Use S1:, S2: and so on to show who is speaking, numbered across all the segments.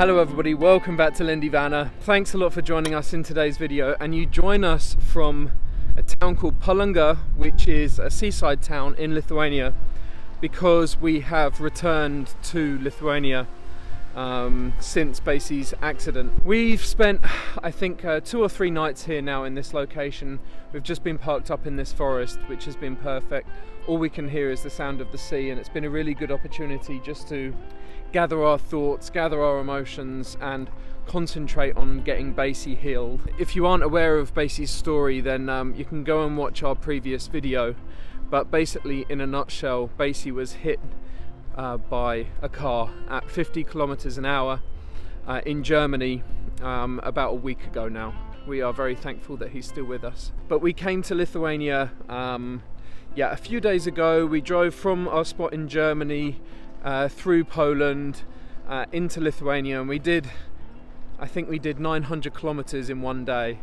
S1: Hello everybody, welcome back to Lindy Vanna. Thanks a lot for joining us in today's video, and you join us from a town called Palanga, which is a seaside town in Lithuania, because we have returned to Lithuania since Basie's accident. We've spent, I think, 2 or 3 nights here now in this location. We've just been parked up in this forest, which has been perfect. All we can hear is the sound of the sea, and it's been a really good opportunity just to gather our thoughts, gather our emotions, and concentrate on getting Basie healed. If you aren't aware of Basie's story, then you can go and watch our previous video. But basically, in a nutshell, Basie was hit by a car at 50 kilometers an hour in Germany about a week ago now. We are very thankful that he's still with us. But we came to Lithuania a few days ago. We drove from our spot in Germany through Poland into Lithuania, and I think we did 900 kilometers in one day,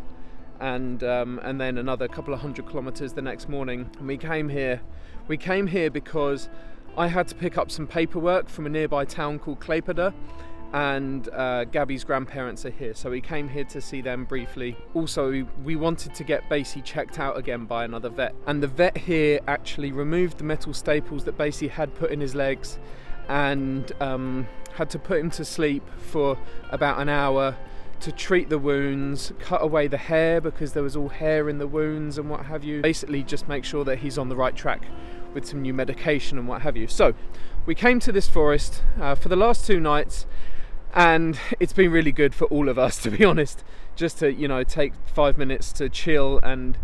S1: and then another couple of 100 kilometers the next morning. And we came here because I had to pick up some paperwork from a nearby town called Klaipėda, and Gabi's grandparents are here, so we came here to see them briefly. Also, we wanted to get Basie checked out again by another vet, and the vet here actually removed the metal staples that Basie had put in his legs, and had to put him to sleep for about an hour to treat the wounds, cut away the hair because there was all hair in the wounds and what have you. Basically just make sure that he's on the right track with some new medication and what have you. So we came to this forest for the last 2 nights, and it's been really good for all of us, to be honest, just to take 5 minutes to chill and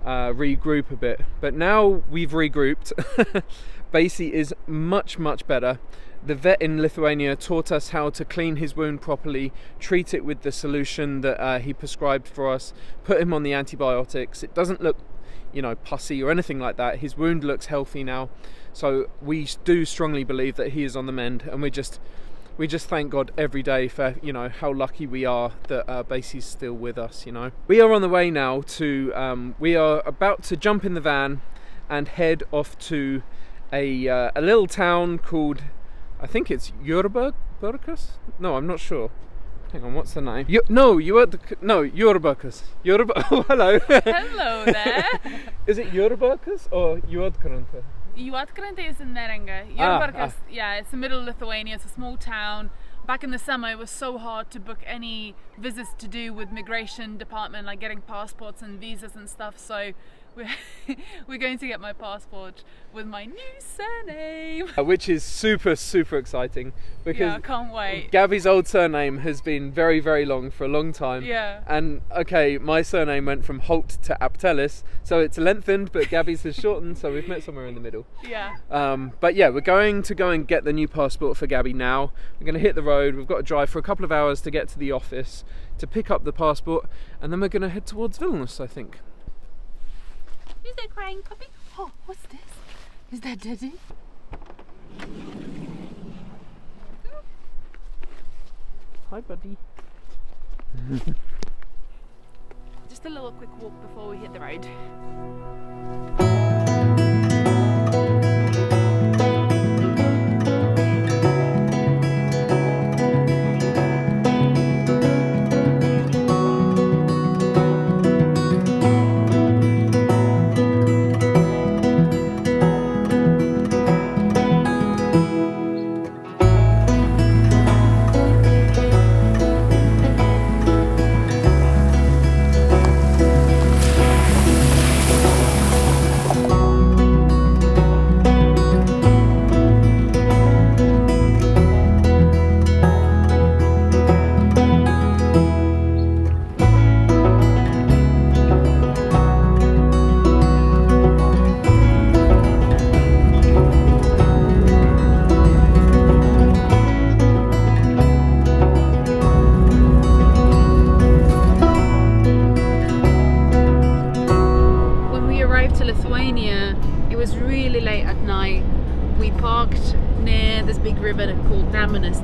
S1: regroup a bit. But now we've regrouped. Basie is much better. The vet in Lithuania taught us how to clean his wound properly, treat it with the solution that he prescribed for us, put him on the antibiotics. It doesn't look pussy or anything like that. His wound looks healthy now, so we do strongly believe that he is on the mend, and we just thank God every day for how lucky we are that Basie's still with us. We are on the way now to we are about to jump in the van and head off to a little town called, I think it's Jurbarkas? No, I'm not sure. Hang on, what's the name? Jurbarkas. Oh, hello.
S2: Hello there.
S1: Is it Jurbarkas or Juodkrante?
S2: Juodkrante is in Neringa. Jurbarkas, yeah, it's the middle of Lithuania. It's a small town. Back in the summer, it was so hard to book any visits to do with migration department, like getting passports and visas and stuff. So we're going to get my passport with my new surname,
S1: which is super exciting, because
S2: I can't wait.
S1: Gabi's old surname has been very long for a long time.
S2: Yeah.
S1: And okay, my surname went from Holt to Aptelis, so it's lengthened, but Gabi's has shortened, so we've met somewhere in the middle.
S2: Yeah.
S1: But yeah, we're going to go and get the new passport for Gabi now. We're going to hit the road. We've got to drive for a couple of hours to get to the office to pick up the passport, and then we're going to head towards Vilnius, I think.
S2: Is that crying puppy? Oh, what's this? Is that Daddy?
S1: Hi, buddy.
S2: Just a little quick walk before we hit the road.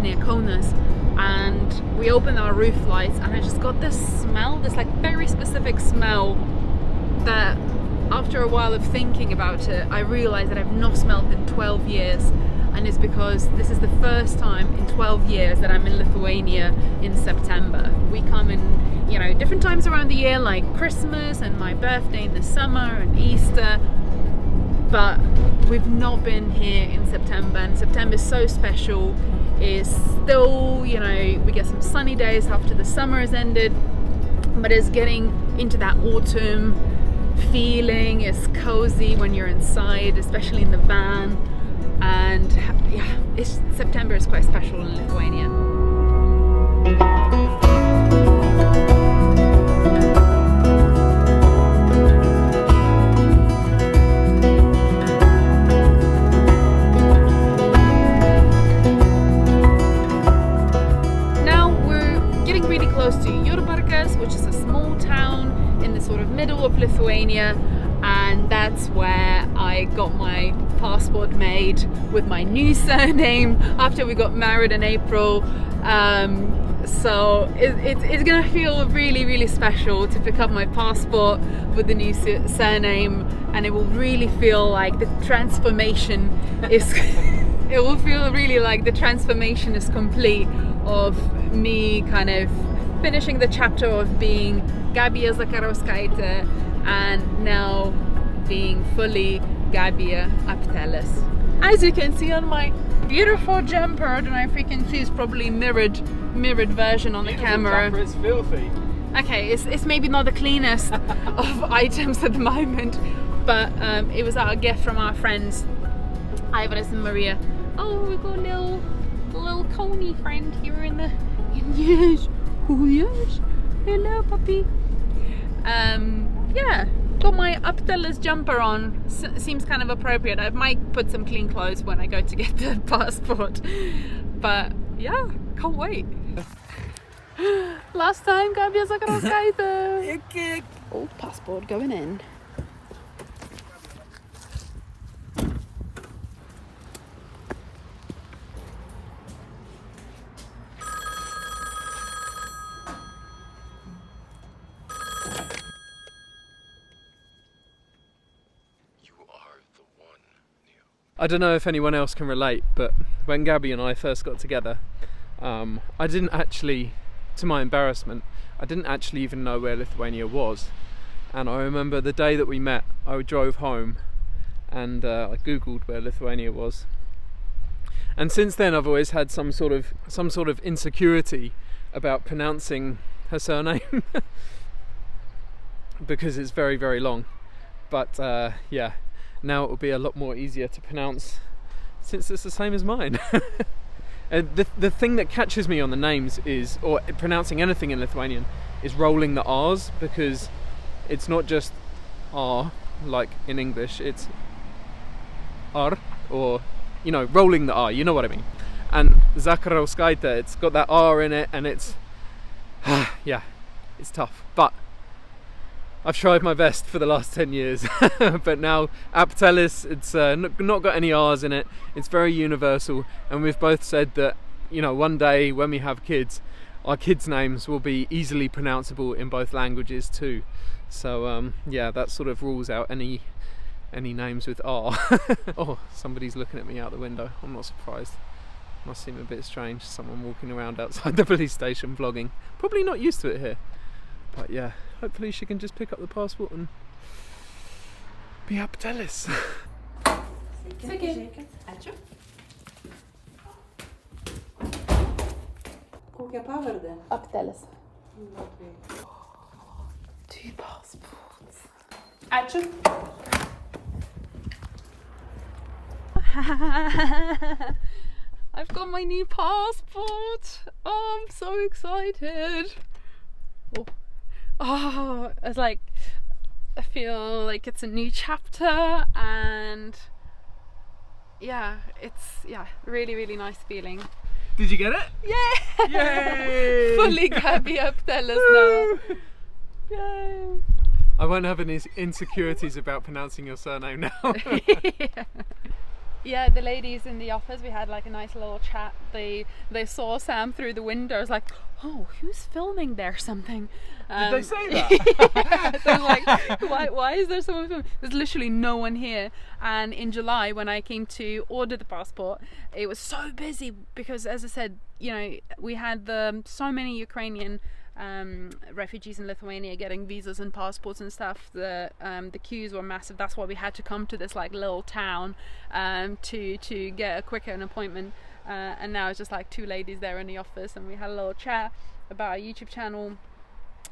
S2: Near Kaunas, and we opened our roof lights, and I just got this smell, this like very specific smell that after a while of thinking about it, I realized that I've not smelled in 12 years. and it's because this is the first time in 12 years that I'm in Lithuania in September. We come in, you know, different times around the year, like Christmas and my birthday in the summer and Easter, but we've not been here in September, and September is so special. It's still, you know, we get some sunny days after the summer has ended, but it's getting into that autumn feeling. It's cozy when you're inside, especially in the van, and yeah, September is quite special in Lithuania. Which is a small town in the sort of middle of Lithuania, and that's where I got my passport made with my new surname after we got married in April. So it's gonna feel really, really special to pick up my passport with the new surname, and it will really feel like the transformation is it will feel really like the transformation is complete of me kind of finishing the chapter of being Gabi Zakarauskaitė and now being fully Gabi Aptelis. As you can see on my beautiful jumper, I don't know if you can see, it's probably mirrored version on the camera.
S1: Jumper, it's filthy.
S2: Okay, it's maybe not the cleanest of items at the moment, but it was our gift from our friends Ivaris and Maria. Oh, we got a little coney friend here in the yes. Oh yes, hello puppy. Yeah, got my Aptelis jumper on. Seems kind of appropriate. I might put some clean clothes when I go to get the passport, but yeah, can't wait. Last time Gabi Zakarauskaitė. Old passport going in.
S1: I don't know if anyone else can relate, but when Gabi and I first got together, I didn't actually, to my embarrassment, I didn't actually even know where Lithuania was. And I remember the day that we met, I drove home and I googled where Lithuania was. And since then I've always had some sort of insecurity about pronouncing her surname because it's very, very long. But yeah, now it will be a lot more easier to pronounce since it's the same as mine. The thing that catches me on the names is, or pronouncing anything in Lithuanian, is rolling the R's, because it's not just R like in English, it's R, or, you know, rolling the R, you know what I mean. And Zakarauskaitė, it's got that R in it, and it's yeah, it's tough, but I've tried my best for the last 10 years. But now Aptelis, it's not got any R's in it, it's very universal, and we've both said that, you know, one day when we have kids, our kids' names will be easily pronounceable in both languages too. So yeah, that sort of rules out any names with R. Oh, somebody's looking at me out the window. I'm not surprised. Must seem a bit strange, someone walking around outside the police station vlogging. Probably not used to it here. But yeah, hopefully she can just pick up the passport and be Aptelis.
S3: Kokia pavardė?
S2: Aptelis. Two passports. Ačiū. I've got my new passport. Oh, I'm so excited. Oh, it's like, I feel like it's a new chapter, and yeah, it's really, really nice feeling.
S1: Did you get it?
S2: Yeah!
S1: Yay!
S2: Fully Gabi Aptelis now. Yay!
S1: I won't have any insecurities about pronouncing your surname now.
S2: Yeah, the ladies in the office, we had like a nice little chat. They saw Sam through the window. I was like, oh, who's filming there? Something.
S1: Did they say that?
S2: Yeah. So I was like, Why is there someone filming? There's literally no one here. And in July, when I came to order the passport, it was so busy because, as I said, you know, we had so many Ukrainian refugees in Lithuania getting visas and passports and stuff. The queues were massive. That's why we had to come to this like little town to get a quicker an appointment. And now it's just like two ladies there in the office, and we had a little chat about our YouTube channel.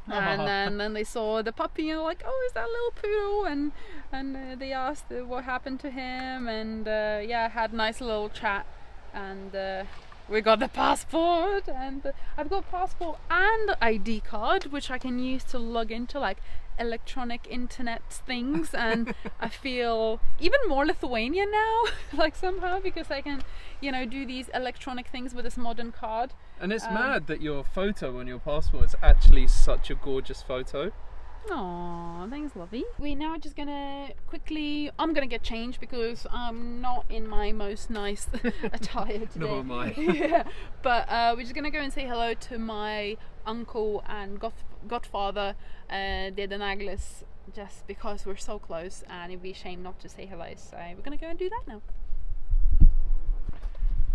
S2: And then they saw the puppy and like, oh, is that little poodle? And they asked what happened to him, and yeah, had a nice little chat, and we got the passport, and I've got passport and ID card, which I can use to log into like electronic internet things, and I feel even more Lithuanian now, like somehow, because I can, you know, do these electronic things with this modern card.
S1: And it's mad that your photo on your passport is actually such a gorgeous photo.
S2: Aw, thanks, lovey. We're now just gonna quickly, I'm gonna get changed because I'm not in my most nice attire today.
S1: Nor am I.
S2: Yeah, but we're just gonna go and say hello to my uncle and godfather, Deda Naglis, just because we're so close and it'd be a shame not to say hello. So we're gonna go and do that now.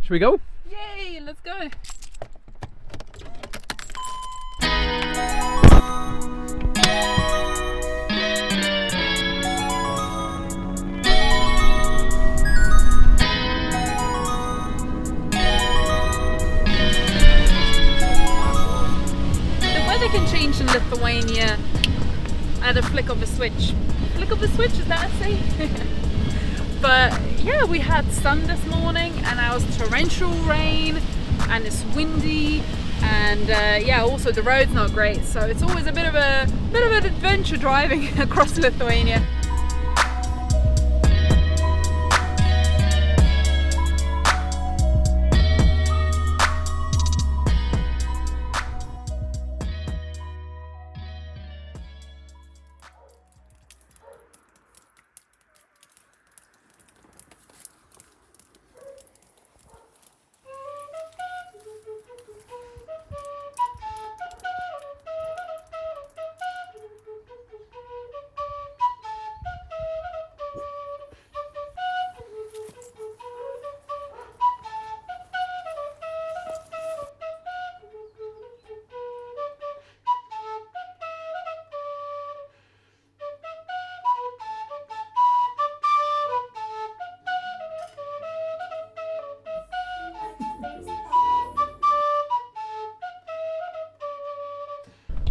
S1: Should we go?
S2: Yay, let's go. Can change in Lithuania at a flick of a switch. Flick of a switch, is that a say? But yeah, we had sun this morning, and now it's torrential rain, and it's windy, and yeah, also the road's not great, so it's always a bit of an adventure driving across Lithuania.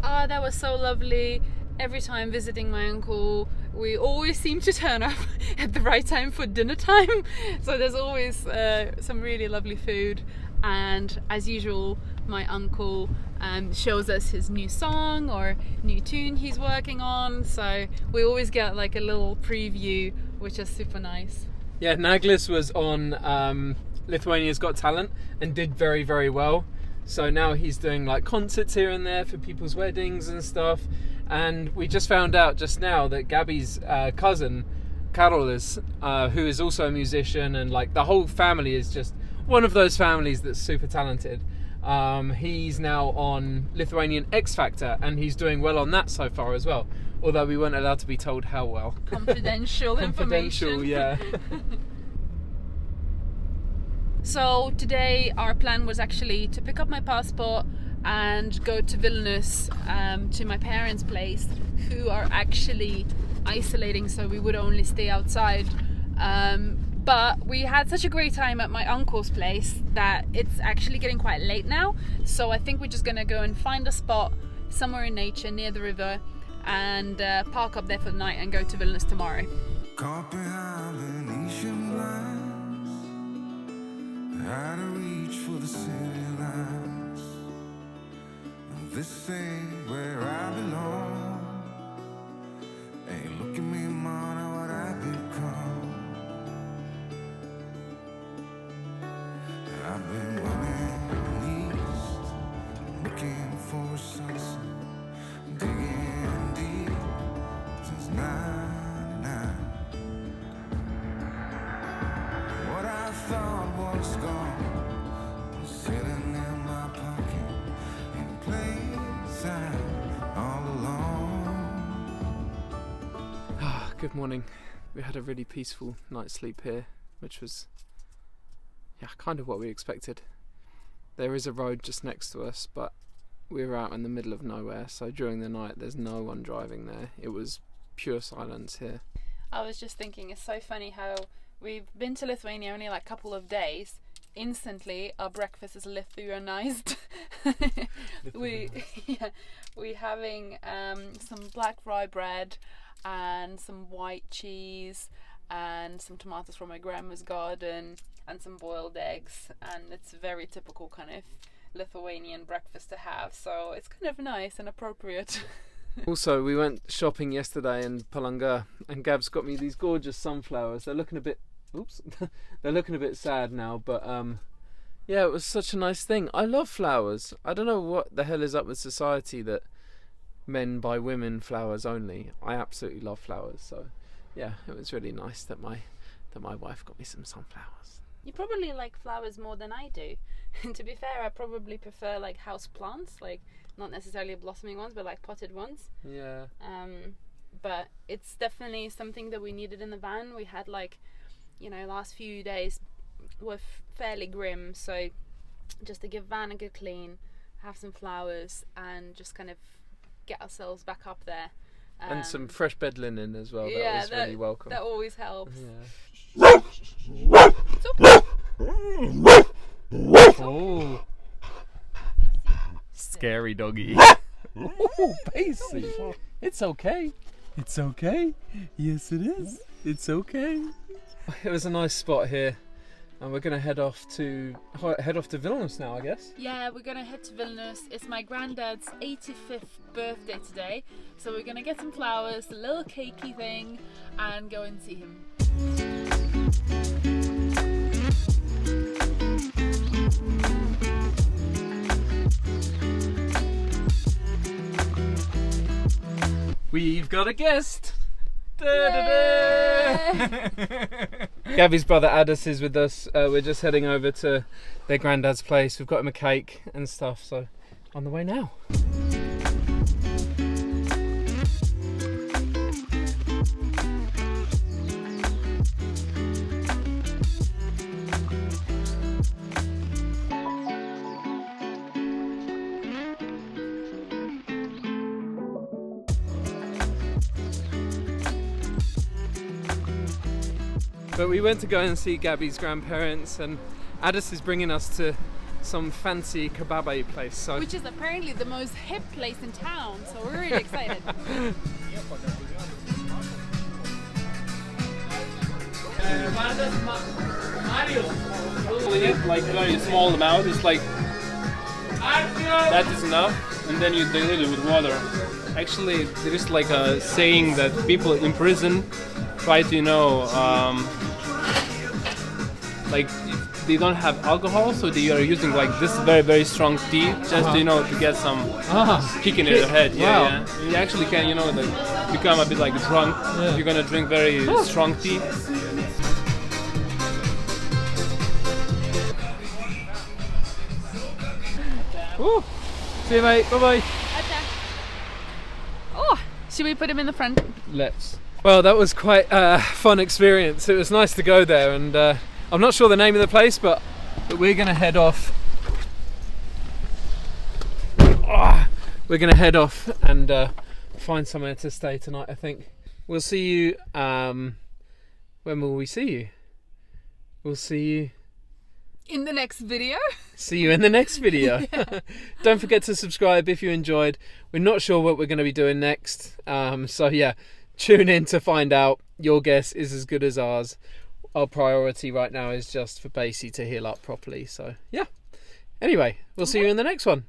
S2: Oh, that was so lovely. Every time visiting my uncle, we always seem to turn up at the right time for dinner time. So there's always some really lovely food. And as usual, my uncle shows us his new song or new tune he's working on. So we always get like a little preview, which is super nice.
S1: Yeah, Naglis was on Lithuania's Got Talent and did very, very well. So now he's doing like concerts here and there for people's weddings and stuff. And we just found out just now that Gabi's cousin, Karolis, who is also a musician, and like the whole family is just one of those families that's super talented. He's now on Lithuanian X Factor, and he's doing well on that so far as well. Although we weren't allowed to be told how well.
S2: Confidential information.
S1: Confidential, yeah.
S2: So today our plan was actually to pick up my passport and go to Vilnius, to my parents' place, who are actually isolating, so we would only stay outside. But we had such a great time at my uncle's place that it's actually getting quite late now. So I think we're just gonna go and find a spot somewhere in nature near the river and park up there for the night and go to Vilnius tomorrow.
S4: How to reach for the city lights. This ain't where I belong. Ain't look at me, man, what I become. I've been running east, looking for a sunset, digging deep since 99. What I thought was gone was sitting in my pocket in plain sight all along.
S1: Good morning. We had a really peaceful night's sleep here, which was, yeah, kind of what we expected. There is a road just next to us, but we were out in the middle of nowhere, so during the night there's no one driving there. It was pure silence here.
S2: I was just thinking, it's so funny how we've been to Lithuania only like a couple of days. Instantly our breakfast is Lithuanized. We're having some black rye bread and some white cheese and some tomatoes from my grandma's garden and some boiled eggs, and it's a very typical kind of Lithuanian breakfast to have, so it's kind of nice and appropriate.
S1: Also, we went shopping yesterday in Palanga, and Gab's got me these gorgeous sunflowers. They're looking a bit they're looking a bit sad now, but yeah, it was such a nice thing. I love flowers. I don't know what the hell is up with society that men buy women flowers only. I absolutely love flowers, so yeah, it was really nice that my wife got me some sunflowers.
S2: You probably like flowers more than I do. And to be fair, I probably prefer like house plants, like not necessarily blossoming ones, but like potted ones.
S1: Yeah.
S2: But it's definitely something that we needed in the van. We had like, you know, last few days were fairly grim, so just to give van a good clean, have some flowers, and just kind of get ourselves back up there.
S1: And some fresh bed linen as well. That was really welcome.
S2: That always helps.
S1: Yeah.
S5: Oh, scary doggy.
S1: Oh, Pacey. It's okay.
S5: It's okay. Yes, it is. It's okay.
S1: It was a nice spot here, and we're gonna head off to Vilnius now, I guess.
S2: Yeah, we're gonna head to Vilnius. It's my granddad's 85th birthday today, so we're gonna get some flowers, a little cakey thing, and go and see him.
S1: We've got a guest! Gabi's brother Addis is with us. We're just heading over to their granddad's place. We've got him a cake and stuff, so on the way now. But we went to go and see Gabi's grandparents, and Addis is bringing us to some fancy kebab place. So
S2: which is apparently the most hip place in town, so we're really excited.
S5: We have like very small amount. It's like that is enough, and then you dilute it with water. Actually, there is like a saying that people in prison try to, you know, like if they don't have alcohol, so they are using like this very, very strong tea just to, you know, to get some kick in their head. Yeah, yeah. You actually can, you know, like become a bit like drunk if you're gonna drink very strong tea.
S1: Ooh. See you, mate. Bye bye.
S2: Okay. Oh, should we put him in the front?
S1: Let's. Well, that was quite a fun experience. It was nice to go there, and I'm not sure the name of the place, but we're going to head off. We're going to head off and find somewhere to stay tonight, I think. We'll see you. When will we see you? We'll see you
S2: in the next video.
S1: See you in the next video. Yeah. Don't forget to subscribe if you enjoyed. We're not sure what we're going to be doing next. So yeah, tune in to find out. Your guess is as good as ours. Our priority right now is just for Basie to heal up properly. So yeah. Anyway, we'll see you in the next one.